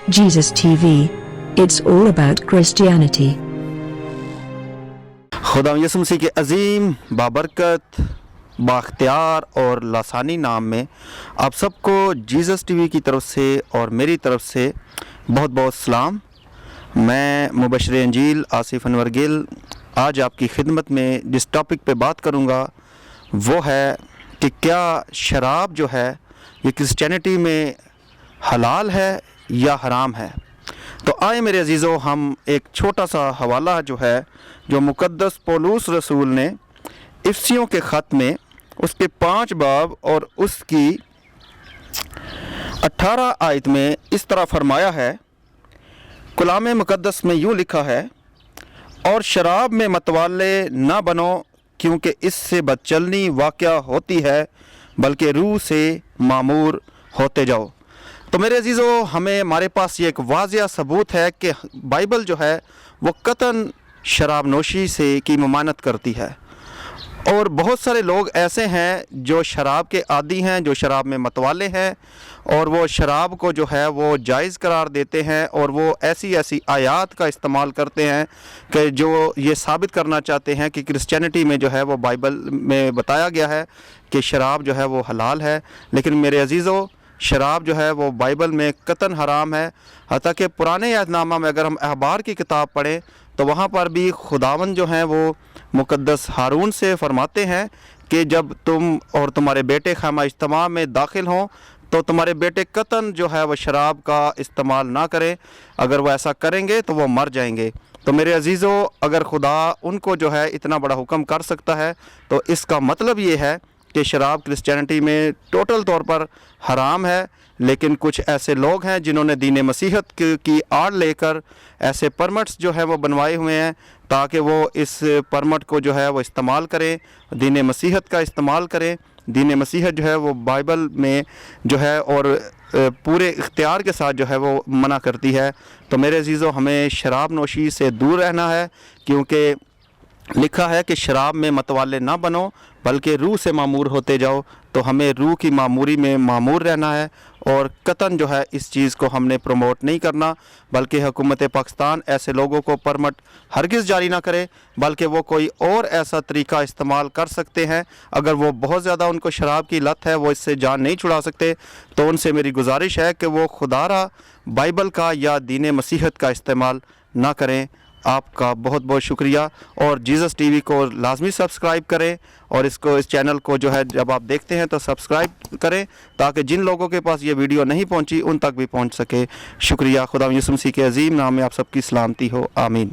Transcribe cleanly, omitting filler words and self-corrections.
Jesus TV. It's all about Christianity. खुदा यसु मसीह के अजीम बाबरकत बाख्तियार और लासानी नाम में आप सबको जीसस टीवी की तरफ से और मेरी तरफ से बहुत बहुत सलाम। मैं मुबशर इंजील आसिफ अनवर गिल आज आपकी खिदमत में जिस टॉपिक पे बात करूँगा वो है कि क्या शराब जो है ये क्रिश्चियनिटी में हलाल है या हराम है। तो आए मेरे अजीज़ों, हम एक छोटा सा हवाला जो है जो मुक़द्दस पौलुस रसूल ने इफसियों के ख़त में उसके 5 बाब और उसकी 18 आयत में इस तरह फरमाया है। कलाम मुक़द्दस में यूँ लिखा है, और शराब में मतवाले ना बनो क्योंकि इससे बदचलनी वाक़या होती है, बल्कि रूह से मामूर होते जाओ। तो मेरे अजीज़ों, हमारे पास ये एक वाज़िया सबूत है कि बाइबल जो है वो कतन शराब नोशी से की ममानत करती है। और बहुत सारे लोग ऐसे हैं जो शराब के आदी हैं, जो शराब में मतवाले हैं, और वो शराब को जो है वो जायज़ करार देते हैं और वो ऐसी ऐसी आयात का इस्तेमाल करते हैं कि जो ये साबित करना चाहते हैं कि क्रिश्चियनिटी में जो है वो बाइबल में बताया गया है कि शराब जो है वो हलाल है। लेकिन मेरे अजीज़ों, शराब जो है वो बाइबल में कतन हराम है। हत्ता कि पुराने अहदनामा में अगर हम अहबार की किताब पढ़ें तो वहाँ पर भी खुदावन जो हैं वो मुक़द्दस हारून से फरमाते हैं कि जब तुम और तुम्हारे बेटे ख़ैमा इज्तिमा में दाखिल हों तो तुम्हारे बेटे कतन जो है वो शराब का इस्तेमाल ना करें, अगर वो ऐसा करेंगे तो वो मर जाएंगे। तो मेरे अजीज़ों, अगर खुदा उनको जो है इतना बड़ा हुक्म कर सकता है तो इसका मतलब ये है कि शराब क्रिश्चियनिटी में टोटल तौर पर हराम है। लेकिन कुछ ऐसे लोग हैं जिन्होंने दीन मसीहत की आड़ लेकर ऐसे परमिट्स जो है वो बनवाए हुए हैं ताकि वो इस परमिट को जो है वो इस्तेमाल करें, दीन मसीहत का इस्तेमाल करें। दीन मसीहत जो है वो बाइबल में जो है और पूरे इख्तियार के साथ जो है वो मना करती है। तो मेरे अजीज़ों, हमें शराब नोशी से दूर रहना है, क्योंकि लिखा है कि शराब में मतवाले ना बनो बल्कि रूह से मामूर होते जाओ। तो हमें रूह की मामूरी में मामूर रहना है और कतन जो है इस चीज़ को हमने प्रमोट नहीं करना, बल्कि हुकूमत पाकिस्तान ऐसे लोगों को परमिट हरगिज़ जारी ना करे, बल्कि वो कोई और ऐसा तरीका इस्तेमाल कर सकते हैं। अगर वो बहुत ज़्यादा उनको शराब की लत है, वो इससे जान नहीं छुड़ा सकते, तो उनसे मेरी गुजारिश है कि वो खुदारा बाइबल का या दीन मसीहत का इस्तेमाल ना करें। आपका बहुत बहुत शुक्रिया। और जीसस टीवी को लाजमी सब्सक्राइब करें और इस चैनल को जो है जब आप देखते हैं तो सब्सक्राइब करें ताकि जिन लोगों के पास ये वीडियो नहीं पहुंची उन तक भी पहुंच सके। शुक्रिया। खुदा यसु मसीह के अजीम नाम में आप सबकी सलामती हो। आमीन।